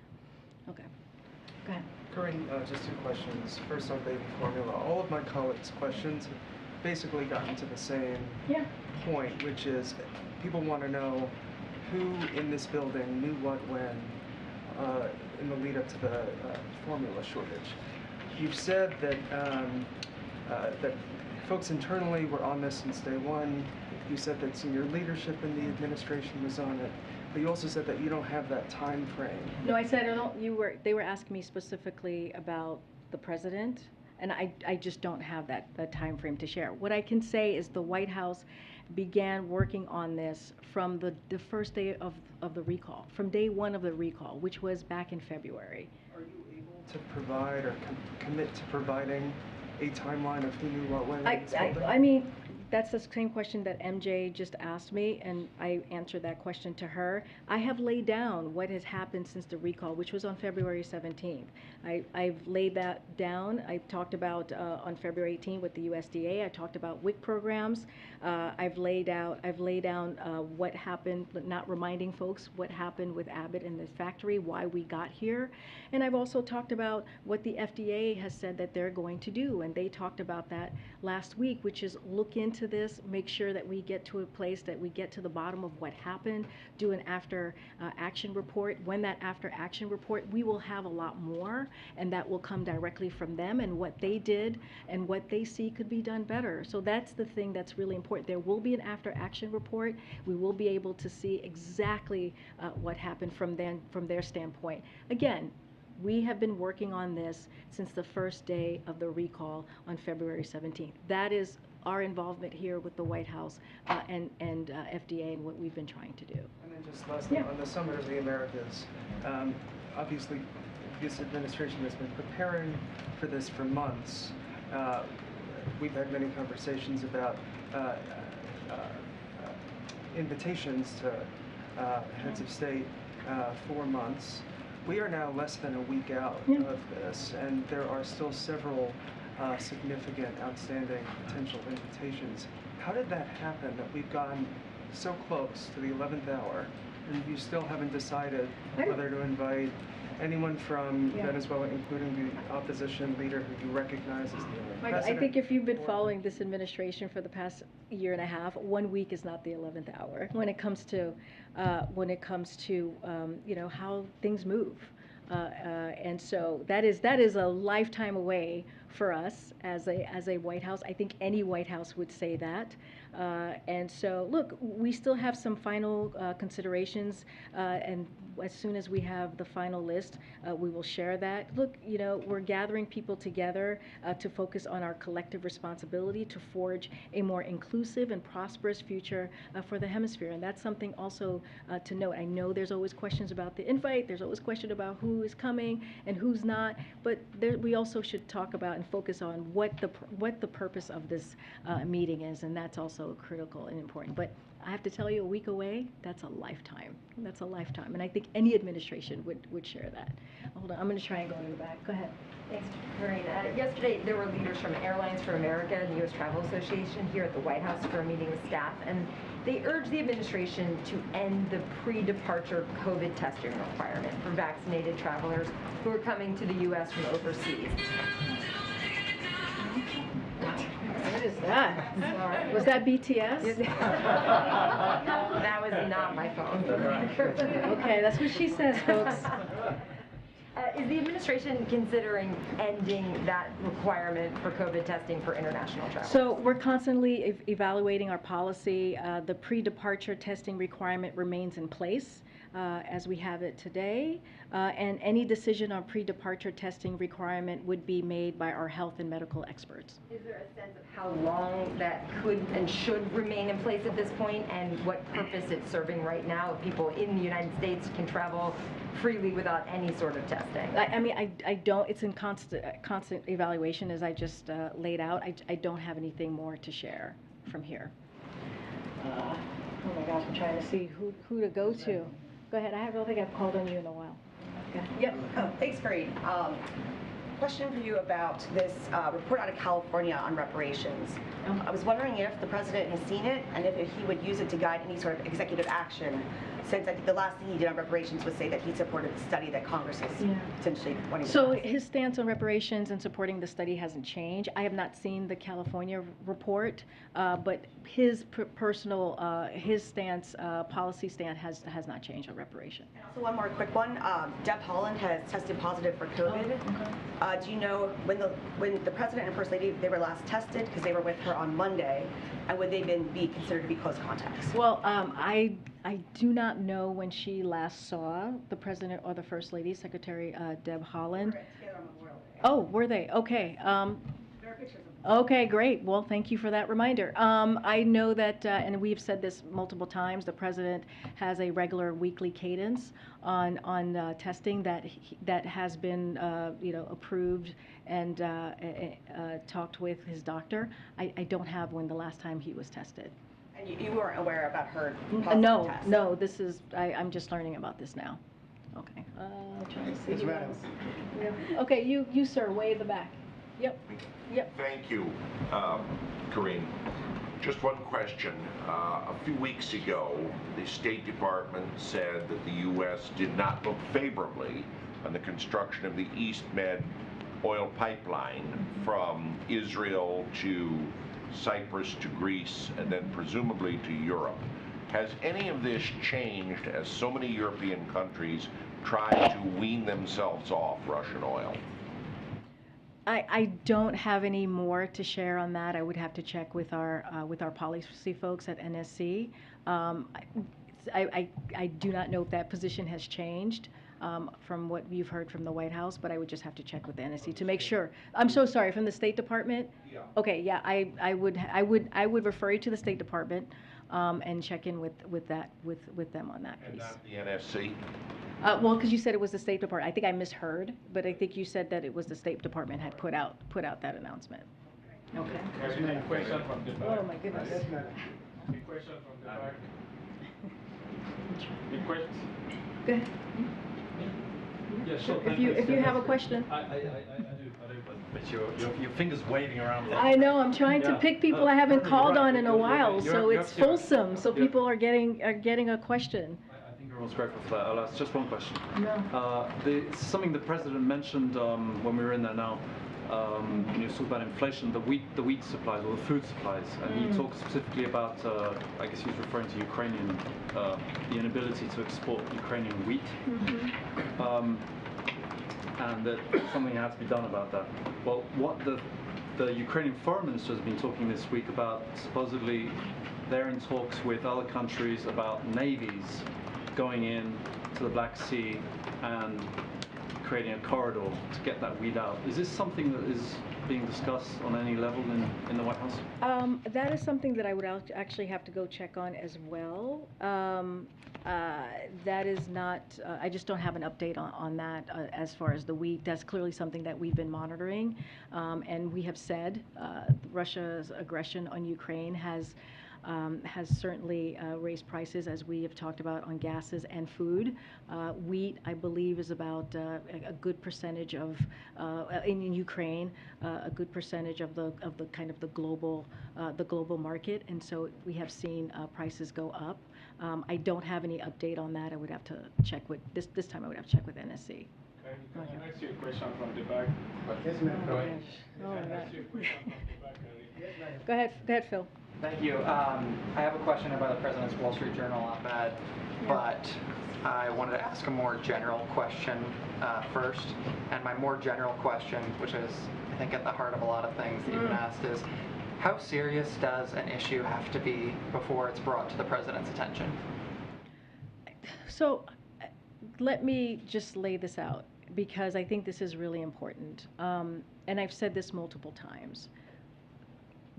Okay, go ahead. Karine, just two questions. First on baby formula. All of my colleagues' questions have basically gotten to the same point, which is people want to know who in this building knew what when in the lead up to the formula shortage. You've said that that folks internally were on this since day one. You said that senior leadership in the administration was on it, but you also said that you don't have that time frame. No, I said they were asking me specifically about the president, and I just don't have that time frame to share. What I can say is the White House began working on this from the first day of the recall, from day one of the recall, which was back in February. Are you able to provide or commit to providing a timeline of who knew what when? I mean, that's the same question that MJ just asked me, and I answered that question to her. I have laid down what has happened since the recall, which was on February 17th. I've laid that down. I talked about on February 18th with the USDA. I talked about WIC programs. I've laid down what happened, not reminding folks what happened with Abbott in this factory, why we got here. And I've also talked about what the FDA has said that they're going to do, and they talked about that last week, which is look into this, make sure that we get to a place that we get to the bottom of what happened, do an after action report. When that after action report, we will have a lot more, and that will come directly from them and what they did and what they see could be done better. So that's the thing that's really important. There will be an after action report. We will be able to see exactly what happened from their standpoint. Again, we have been working on this since the first day of the recall on February 17th. That is our involvement here with the White House and FDA and what we've been trying to do. And then just lastly, on the Summit of the Americas, obviously this administration has been preparing for this for months. We've had many conversations about invitations to heads of state for months. We are now less than a week out of this, and there are still several significant outstanding potential invitations. How did that happen that we've gotten so close to the 11th hour and you still haven't decided whether to invite anyone from Venezuela, including the opposition leader who you recognize as the president? I think if you've been following this administration for the past year and a half, 1 week is not the 11th hour when it comes to how things move. And so that is a lifetime away for us as a White House. I think any White House would say that. And so, look, we still have some final considerations, and as soon as we have the final list, we will share that. Look, you know, we're gathering people together to focus on our collective responsibility to forge a more inclusive and prosperous future for the hemisphere. And that's something also to note. I know there's always questions about the invite, there's always question about who is coming and who's not, but we also should talk about and focus on what the purpose of this meeting is, and that's also critical and important. But I have to tell you, a week away, that's a lifetime. That's a lifetime. And I think any administration would share that. Hold on, I'm going to try and go to the back. Go ahead. Thanks, Karine. Yesterday, there were leaders from Airlines for America and the U.S. Travel Association here at the White House for a meeting with staff, and they urged the administration to end the pre-departure COVID testing requirement for vaccinated travelers who are coming to the U.S. from overseas. What is that? Was that BTS? That was not my phone. Okay, that's what she says, folks. Is the administration considering ending that requirement for COVID testing for international travel? So we're constantly evaluating our policy. The pre-departure testing requirement remains in place as we have it today, and any decision on pre-departure testing requirement would be made by our health and medical experts. Is there a sense of how long that could and should remain in place at this point, and what purpose it's serving right now if people in the United States can travel freely without any sort of testing? I mean, I don't, it's in constant evaluation as I just laid out. I don't have anything more to share from here. Oh my gosh, I'm trying to see who to go to. Go ahead, I don't think I've called on you in a while. Yep, thanks, Karine. Question for you about this report out of California on reparations. I was wondering if the president has seen it and if he would use it to guide any sort of executive action, since I think the last thing he did on reparations was say that he supported the study that Congress is potentially wanting to So pass. his stance on reparations and supporting the study hasn't changed. I have not seen the California report, but his personal, his stance, policy stance has not changed on reparations. And also one more quick one. Deb Haaland has tested positive for COVID. Do you know when the president and first lady, they were last tested, because they were with her on Monday, and would they be considered to be close contacts? Well, I do not know when she last saw the president or the first lady, Secretary Deb Haaland. Oh, were they? Okay. There are pictures of them. Okay, great. Well, thank you for that reminder. I know that, and we've said this multiple times, the president has a regular weekly cadence on testing that has been, approved and talked with his doctor. I don't have when the last time he was tested. And you weren't aware about her positive No, test? no. This is I'm just learning about this now. Okay. Trying to see. Yes, who ma'am. else. Yeah. Okay, you sir, way in the back. Yep. Yep. Thank you, Karine. Just one question. A few weeks ago, the State Department said that the U.S. did not look favorably on the construction of the East Med oil pipeline from Israel to Cyprus to Greece and then presumably to Europe. Has any of this changed as so many European countries try to wean themselves off Russian oil? I don't have any more to share on that. I would have to check with our policy folks at NSC. I do not know if that position has changed from what you've heard from the White House, but I would just have to check with the NSC to make sure. I'm so sorry, from the State Department? Yeah. Okay, yeah, I would refer you to the State Department and check in with them on that piece. And not the NSC? Well, because you said it was the State Department. I think I misheard, but I think you said that it was the State Department had put out that announcement. Okay. A question from the back. Oh my goodness. A question from the back. The question. Go ahead. Yeah, sure. If you have a question. I do, but your fingers waving around. I know, I'm trying to pick people I haven't called on in a while, so it's fulsome, so people are getting a question. I think everyone's grateful for that. I'll ask just one question. No. Something the president mentioned when we were in there now. He was talking about inflation, the wheat supplies or the food supplies, and he talked specifically about, I guess he was referring to Ukrainian, the inability to export Ukrainian wheat. and that something had to be done about that. Well, what the Ukrainian foreign minister has been talking this week about, supposedly they're in talks with other countries about navies going in to the Black Sea and creating a corridor to get that weed out. Is this something that is being discussed on any level in the White House? That is something that I would actually have to go check on as well. That is not, I just don't have an update on that as far as the wheat. That's clearly something that we've been monitoring. And we have said Russia's aggression on Ukraine has certainly raised prices, as we have talked about, on gases and food. Wheat, I believe, is about a good percentage of in Ukraine, a good percentage of the kind of the global market, and so we have seen prices go up. I don't have any update on that. I would have to check with this time. I would have to check with NSC. Can I ask you a question from the back? Yes, ma'am. Go ahead. Oh my God. Go ahead, Phil. Thank you. I have a question about the President's Wall Street Journal op-ed, but I wanted to ask a more general question first. And my more general question, which is, I think, at the heart of a lot of things that you've been asked, is how serious does an issue have to be before it's brought to the President's attention? So let me just lay this out, because I think this is really important. And I've said this multiple times.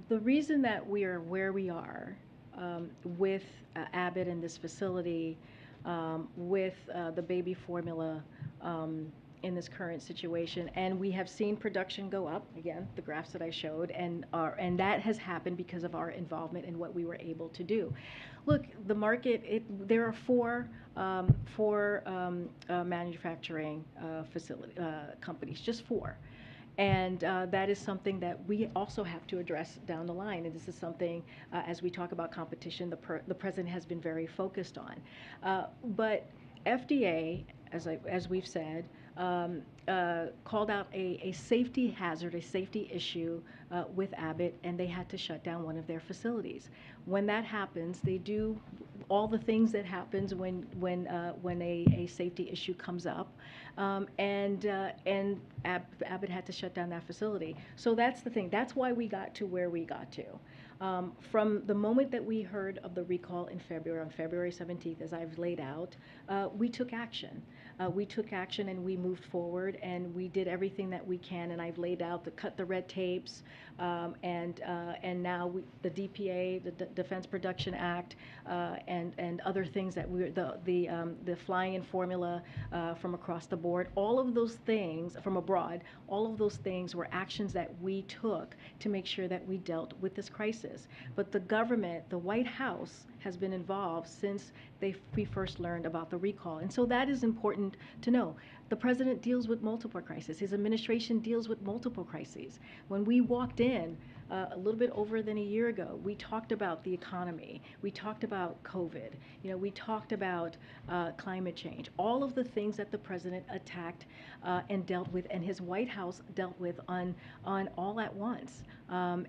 The reason that we are where we are with Abbott in this facility, with the baby formula in this current situation, and we have seen production go up, again, the graphs that I showed, and that has happened because of our involvement in what we were able to do. Look, the market, there are four manufacturing companies, just four. And that is something that we also have to address down the line. And this is something, as we talk about competition, the President has been very focused on. But FDA, as we've said, called out a safety hazard, a safety issue with Abbott, and they had to shut down one of their facilities. When that happens, they do all the things that happens when a safety issue comes up, and Abbott had to shut down that facility. So that's the thing. That's why we got to where we got to. From the moment that we heard of the recall in February, on February 17th, as I've laid out, we took action. We took action and we moved forward, and we did everything that we can, and I've laid out cut the red tapes, and now the DPA, the Defense Production Act, and other things that the flying in formula from across the board, all of those things from abroad, all of those things were actions that we took to make sure that we dealt with this crisis. But the government, the White House, has been involved since we first learned about the recall. And so that is important to know. The President deals with multiple crises. His administration deals with multiple crises. When we walked in a little bit over than a year ago, we talked about the economy. We talked about COVID. We talked about climate change. All of the things that the President attacked and dealt with, and his White House dealt with on all at once.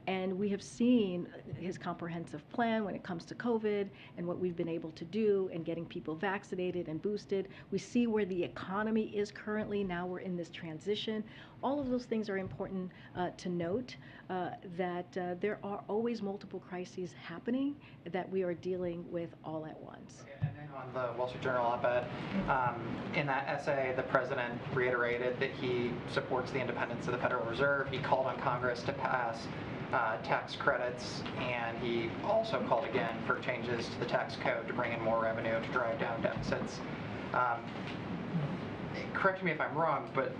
And we have seen his comprehensive plan when it comes to COVID and what we've been able to do and getting people vaccinated and boosted. We see where the economy is currently. Now we're in this transition. All of those things are important to note, that there are always multiple crises happening that we are dealing with all at once. Okay, and then on the Wall Street Journal op-ed, in that essay, the President reiterated that he supports the independence of the Federal Reserve. He called on Congress to pass tax credits, and he also called again for changes to the tax code to bring in more revenue to drive down deficits. Correct me if I'm wrong, but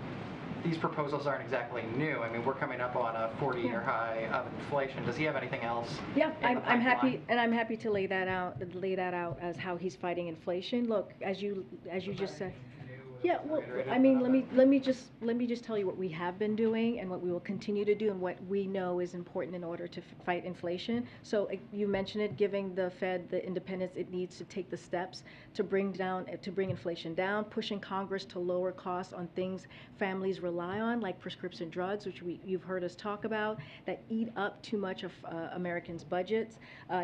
these proposals aren't exactly new. I mean, we're coming up on a 40-year high of inflation. Does he have anything else? Yeah, I'm happy to lay that out as how he's fighting inflation. Look, as you just said. Yeah, well, I mean, let me just tell you what we have been doing and what we will continue to do and what we know is important in order to fight inflation. So you mentioned it, giving the Fed the independence it needs to take the steps to bring inflation down, pushing Congress to lower costs on things families rely on, like prescription drugs, which you've heard us talk about, that eat up too much of Americans' budgets,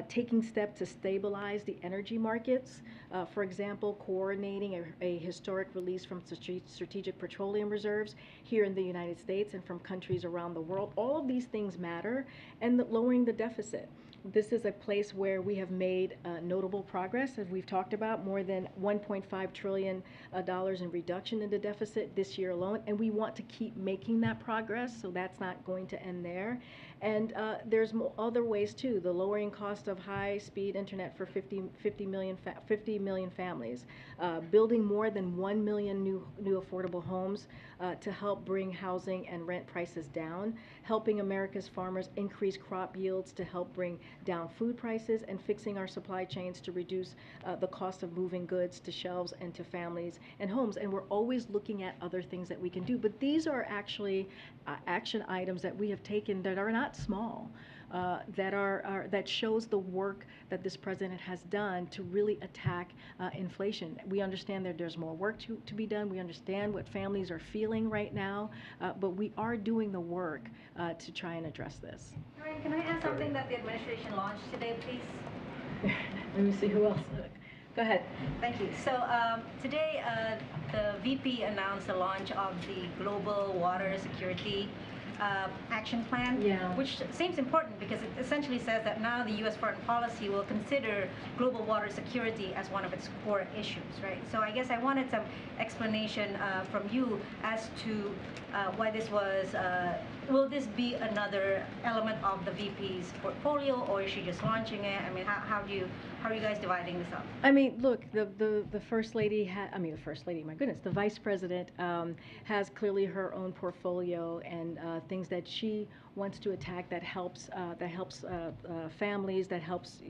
taking steps to stabilize the energy markets. For example, coordinating a historic release from strategic petroleum reserves here in the United States and from countries around the world. All of these things matter, and lowering the deficit. This is a place where we have made notable progress, as we've talked about, more than $1.5 trillion in reduction in the deficit this year alone, and we want to keep making that progress, so that's not going to end there. And there's other ways too, the lowering cost of high-speed internet for 50 million families, building more than 1 million new affordable homes to help bring housing and rent prices down, helping America's farmers increase crop yields to help bring down food prices, and fixing our supply chains to reduce the cost of moving goods to shelves and to families and homes. And we're always looking at other things that we can do. But these are actually action items that we have taken that are not small, that shows the work that this president has done to really attack inflation. We understand that there's more work to be done. We understand what families are feeling right now, but we are doing the work to try and address this. Ryan, can I ask something that the administration launched today, please? Let me see who else. Go ahead. Thank you. So today, the VP announced the launch of the Global Water Security Action Plan, which seems important because it essentially says that now the U.S. foreign policy will consider global water security as one of its core issues, right? So I guess I wanted some explanation from you as to why this was. Will this be another element of the VP's portfolio, or is she just launching it? I mean, how are you guys dividing this up? I mean, look, the First Lady, the First Lady, my goodness, the Vice President has clearly her own portfolio and things that she wants to attack that helps families, that helps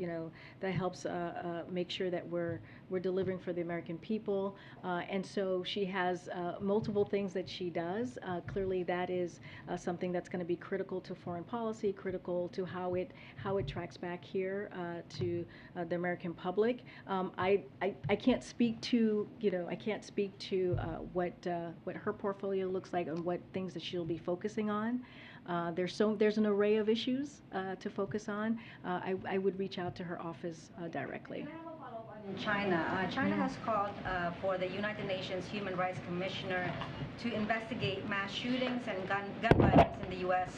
make sure that we're delivering for the American people, and so she has multiple things that she does. Clearly, that is something that's going to be critical to foreign policy, critical to how it tracks back here to the American public. I can't speak to what her portfolio looks like and what things that she'll be focusing on. There's an array of issues to focus on. I would reach out to her office directly. Can I have a follow-up on China? China has called for the United Nations Human Rights Commissioner to investigate mass shootings and gun violence in the U.S.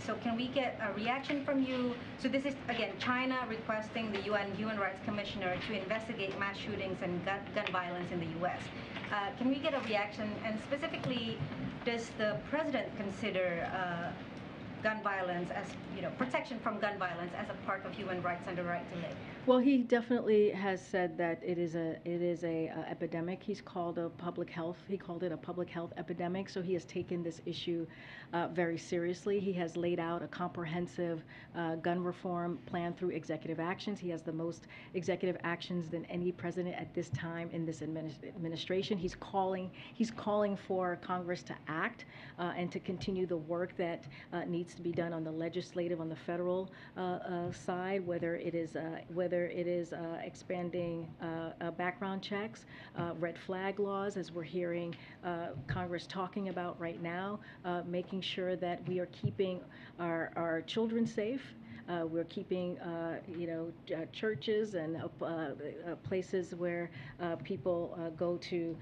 So can we get a reaction from you? So this is, again, China requesting the UN Human Rights Commissioner to investigate mass shootings and gun violence in the U.S. Can we get a reaction? And specifically, does the president consider gun violence as, protection from gun violence as a part of human rights and the right to live? Well, he definitely has said that it is a epidemic. He called it a public health epidemic. So he has taken this issue very seriously. He has laid out a comprehensive gun reform plan through executive actions. He has the most executive actions than any president at this time in this administration. He's calling for Congress to act and to continue the work that needs to be done on the legislative, on the federal side, whether it is expanding background checks, red flag laws, as we're hearing Congress talking about right now, making sure that we are keeping our children safe. We're keeping, churches and places where people go to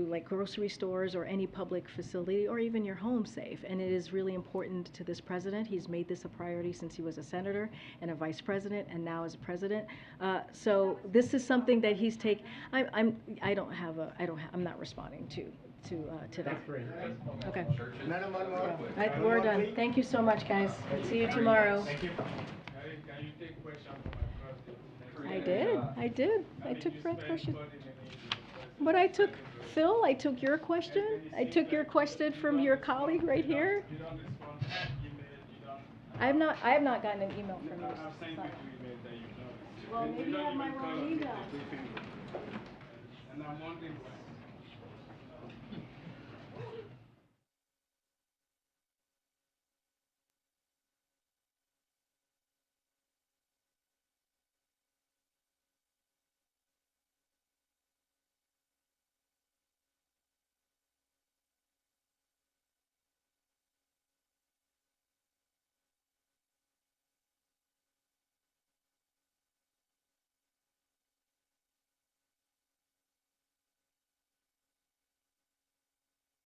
like grocery stores or any public facility, or even your home safe. And it is really important to this president. He's made this a priority since he was a senator and a vice president, and now as a president. So this is something that he's taken. I'm not responding to that. Okay. We're done. Thank you so much, guys. See you tomorrow. Thank you. Can you take questions from my I did. I took Fred's question. But I took Phil. I took your question. I took your question from your colleague right here. You don't respond to email. I have not gotten an email from you. I've sent you email that you don't. Well, maybe you have my wrong email. And I'm wondering why.